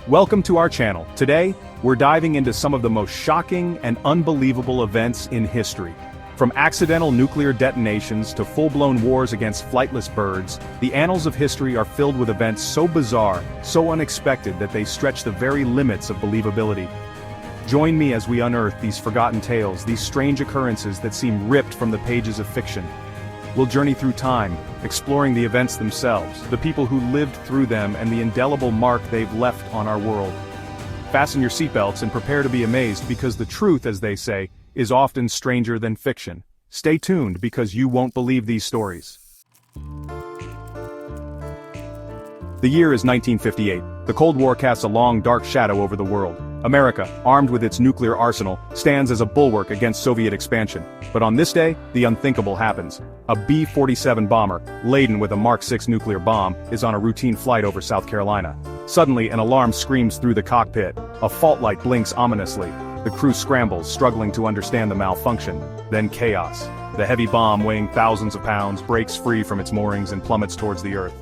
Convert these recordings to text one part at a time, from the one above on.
Welcome to our channel. Today, we're diving into some of the most shocking and unbelievable events in history. From accidental nuclear detonations to full-blown wars against flightless birds, the annals of history are filled with events so bizarre, so unexpected that they stretch the very limits of believability. Join me as we unearth these forgotten tales, these strange occurrences that seem ripped from the pages of fiction. We'll journey through time, exploring the events themselves, the people who lived through them and the indelible mark they've left on our world. Fasten your seatbelts and prepare to be amazed because the truth, as they say, is often stranger than fiction. Stay tuned because you won't believe these stories. The year is 1958. The Cold War casts a long dark shadow over the world. America, armed with its nuclear arsenal, stands as a bulwark against Soviet expansion. But on this day, the unthinkable happens. A B-47 bomber, laden with a Mark 6 nuclear bomb, is on a routine flight over South Carolina. Suddenly, an alarm screams through the cockpit. A fault light blinks ominously. The crew scrambles, struggling to understand the malfunction. Then chaos. The heavy bomb, weighing thousands of pounds, breaks free from its moorings and plummets towards the Earth.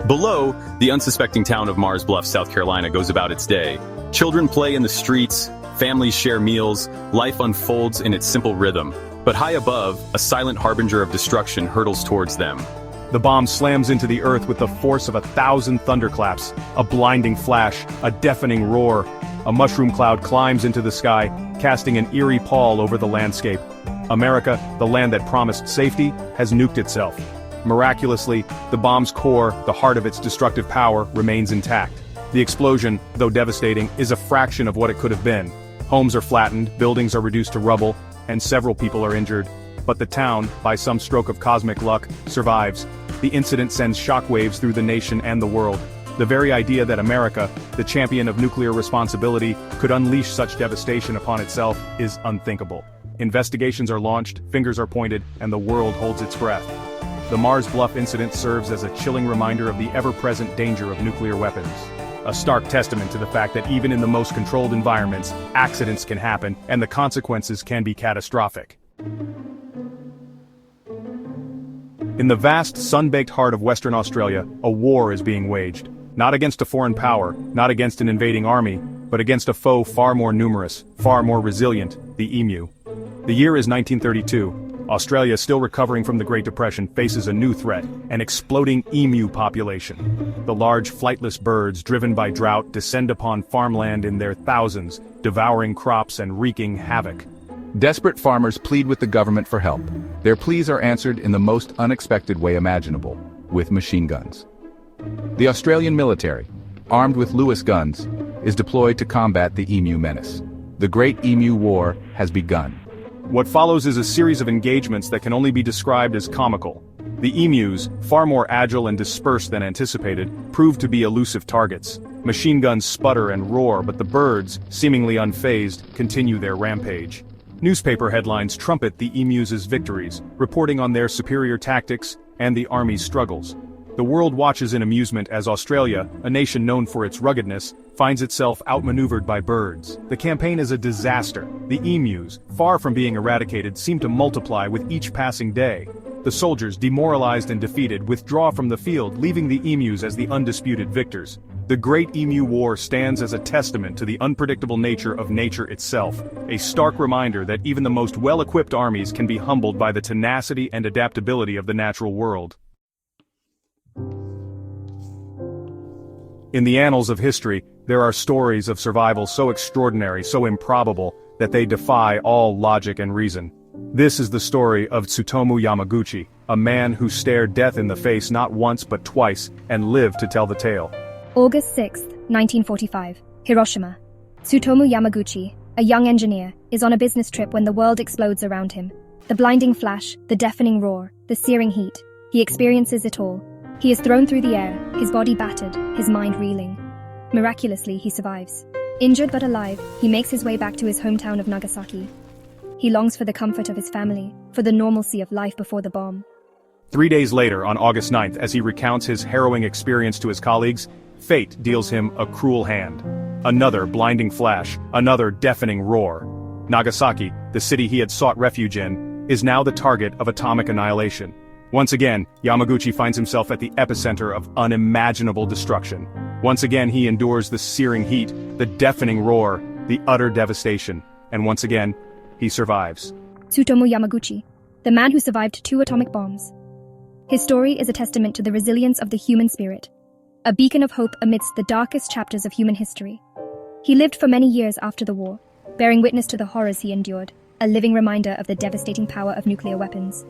Below, the unsuspecting town of Mars Bluff, South Carolina goes about its day. Children play in the streets, families share meals, life unfolds in its simple rhythm. But high above, a silent harbinger of destruction hurtles towards them. The bomb slams into the Earth with the force of 1,000 thunderclaps, a blinding flash, a deafening roar. A mushroom cloud climbs into the sky, casting an eerie pall over the landscape. America, the land that promised safety, has nuked itself. Miraculously, the bomb's core, the heart of its destructive power, remains intact. The explosion, though devastating, is a fraction of what it could have been. Homes are flattened, buildings are reduced to rubble, and several people are injured. But the town, by some stroke of cosmic luck, survives. The incident sends shockwaves through the nation and the world. The very idea that America, the champion of nuclear responsibility, could unleash such devastation upon itself is unthinkable. Investigations are launched, fingers are pointed, and the world holds its breath. The Mars Bluff incident serves as a chilling reminder of the ever-present danger of nuclear weapons. A stark testament to the fact that even in the most controlled environments, accidents can happen, and the consequences can be catastrophic. In the vast, sun-baked heart of Western Australia, a war is being waged. Not against a foreign power, not against an invading army, but against a foe far more numerous, far more resilient, the emu. The year is 1932. Australia, still recovering from the Great Depression, faces a new threat, an exploding emu population. The large flightless birds, driven by drought, descend upon farmland in their thousands, devouring crops and wreaking havoc. Desperate farmers plead with the government for help. Their pleas are answered in the most unexpected way imaginable, with machine guns. The Australian military, armed with Lewis guns, is deployed to combat the emu menace. The Great Emu War has begun. What follows is a series of engagements that can only be described as comical. The emus, far more agile and dispersed than anticipated, prove to be elusive targets. Machine guns sputter and roar, but the birds, seemingly unfazed, continue their rampage. Newspaper headlines trumpet the emus' victories, reporting on their superior tactics and the army's struggles. The world watches in amusement as Australia, a nation known for its ruggedness, finds itself outmaneuvered by birds. The campaign is a disaster. The emus, far from being eradicated, seem to multiply with each passing day. The soldiers, demoralized and defeated, withdraw from the field, leaving the emus as the undisputed victors. The Great Emu War stands as a testament to the unpredictable nature of nature itself, a stark reminder that even the most well-equipped armies can be humbled by the tenacity and adaptability of the natural world. In the annals of history, there are stories of survival so extraordinary, so improbable, that they defy all logic and reason. This is the story of Tsutomu Yamaguchi, a man who stared death in the face not once but twice, and lived to tell the tale. August 6, 1945, Hiroshima. Tsutomu Yamaguchi, a young engineer, is on a business trip when the world explodes around him. The blinding flash, the deafening roar, the searing heat. He experiences it all. He is thrown through the air, his body battered, his mind reeling. Miraculously, he survives. Injured but alive, he makes his way back to his hometown of Nagasaki. He longs for the comfort of his family, for the normalcy of life before the bomb. 3 days later, on August 9th, as he recounts his harrowing experience to his colleagues, fate deals him a cruel hand. Another blinding flash, another deafening roar. Nagasaki, the city he had sought refuge in, is now the target of atomic annihilation. Once again, Yamaguchi finds himself at the epicenter of unimaginable destruction. Once again he endures the searing heat, the deafening roar, the utter devastation, and once again, he survives. Tsutomu Yamaguchi, the man who survived 2 atomic bombs. His story is a testament to the resilience of the human spirit, a beacon of hope amidst the darkest chapters of human history. He lived for many years after the war, bearing witness to the horrors he endured, a living reminder of the devastating power of nuclear weapons.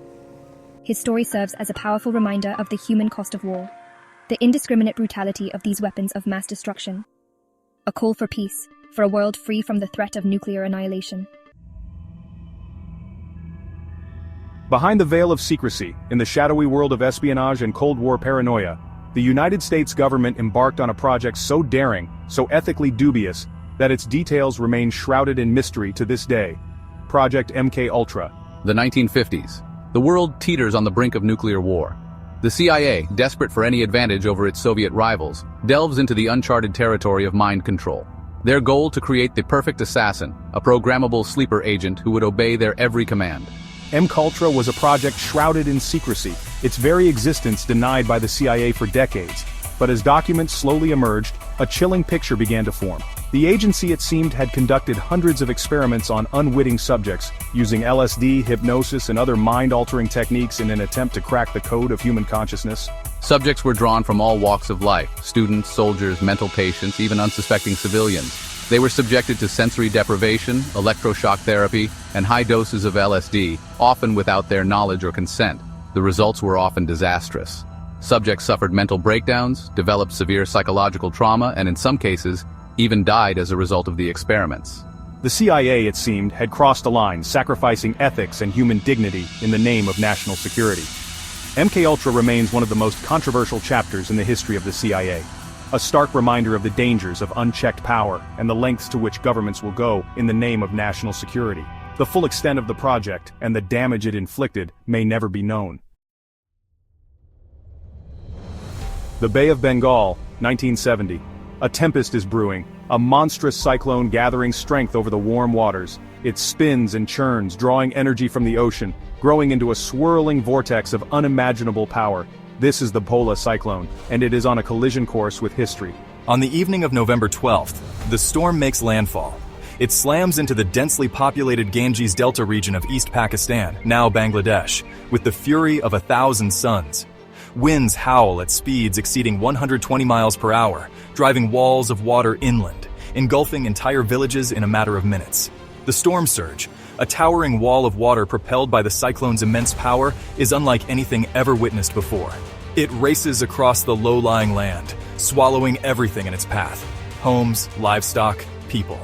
His story serves as a powerful reminder of the human cost of war, the indiscriminate brutality of these weapons of mass destruction. A call for peace, for a world free from the threat of nuclear annihilation. Behind the veil of secrecy, in the shadowy world of espionage and Cold War paranoia, the United States government embarked on a project so daring, so ethically dubious, that its details remain shrouded in mystery to this day. Project MKUltra. The 1950s. The world teeters on the brink of nuclear war. The CIA, desperate for any advantage over its Soviet rivals, delves into the uncharted territory of mind control. Their goal to create the perfect assassin, a programmable sleeper agent who would obey their every command. MKUltra was a project shrouded in secrecy, its very existence denied by the CIA for decades. But as documents slowly emerged, a chilling picture began to form. The agency, it seemed, had conducted hundreds of experiments on unwitting subjects, using LSD, hypnosis, and other mind-altering techniques in an attempt to crack the code of human consciousness. Subjects were drawn from all walks of life: students, soldiers, mental patients, even unsuspecting civilians. They were subjected to sensory deprivation, electroshock therapy, and high doses of LSD, often without their knowledge or consent. The results were often disastrous. Subjects suffered mental breakdowns, developed severe psychological trauma, and in some cases, even died as a result of the experiments. The CIA, it seemed, had crossed a line, sacrificing ethics and human dignity in the name of national security. MKUltra remains one of the most controversial chapters in the history of the CIA. A stark reminder of the dangers of unchecked power and the lengths to which governments will go in the name of national security. The full extent of the project and the damage it inflicted may never be known. The Bay of Bengal, 1970. A tempest is brewing, a monstrous cyclone gathering strength over the warm waters. It spins and churns, drawing energy from the ocean, growing into a swirling vortex of unimaginable power. This is the Bhola Cyclone, and it is on a collision course with history. On the evening of November 12th, the storm makes landfall. It slams into the densely populated Ganges Delta region of East Pakistan, now Bangladesh, with the fury of 1,000 suns. Winds howl at speeds exceeding 120 miles per hour, driving walls of water inland, engulfing entire villages in a matter of minutes. The storm surge, a towering wall of water propelled by the cyclone's immense power, is unlike anything ever witnessed before. It races across the low-lying land, swallowing everything in its path: homes, livestock, people.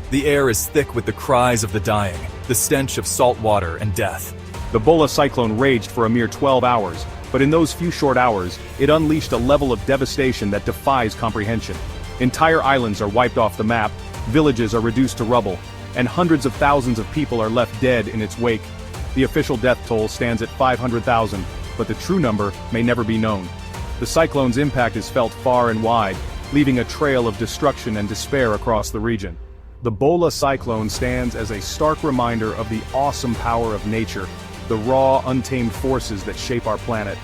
The air is thick with the cries of the dying, the stench of salt water and death. The Bhola Cyclone raged for a mere 12 hours, but in those few short hours, it unleashed a level of devastation that defies comprehension. Entire islands are wiped off the map, villages are reduced to rubble, and hundreds of thousands of people are left dead in its wake. The official death toll stands at 500,000, but the true number may never be known. The cyclone's impact is felt far and wide, leaving a trail of destruction and despair across the region. The Bhola Cyclone stands as a stark reminder of the awesome power of nature, the raw, untamed forces that shape our planet.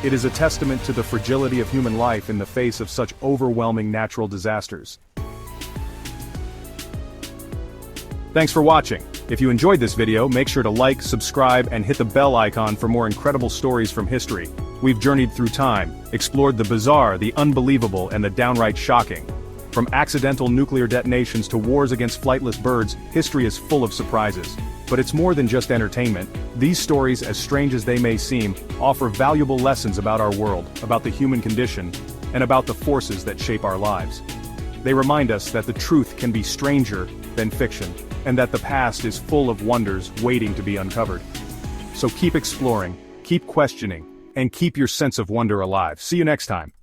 It is a testament to the fragility of human life in the face of such overwhelming natural disasters. Thanks for watching. If you enjoyed this video, make sure to like, subscribe, and hit the bell icon for more incredible stories from history. We've journeyed through time, explored the bizarre, the unbelievable, and the downright shocking. From accidental nuclear detonations to wars against flightless birds, history is full of surprises. But it's more than just entertainment. These stories, as strange as they may seem, offer valuable lessons about our world, about the human condition, and about the forces that shape our lives. They remind us that the truth can be stranger than fiction, and that the past is full of wonders waiting to be uncovered. So keep exploring, keep questioning, and keep your sense of wonder alive. See you next time.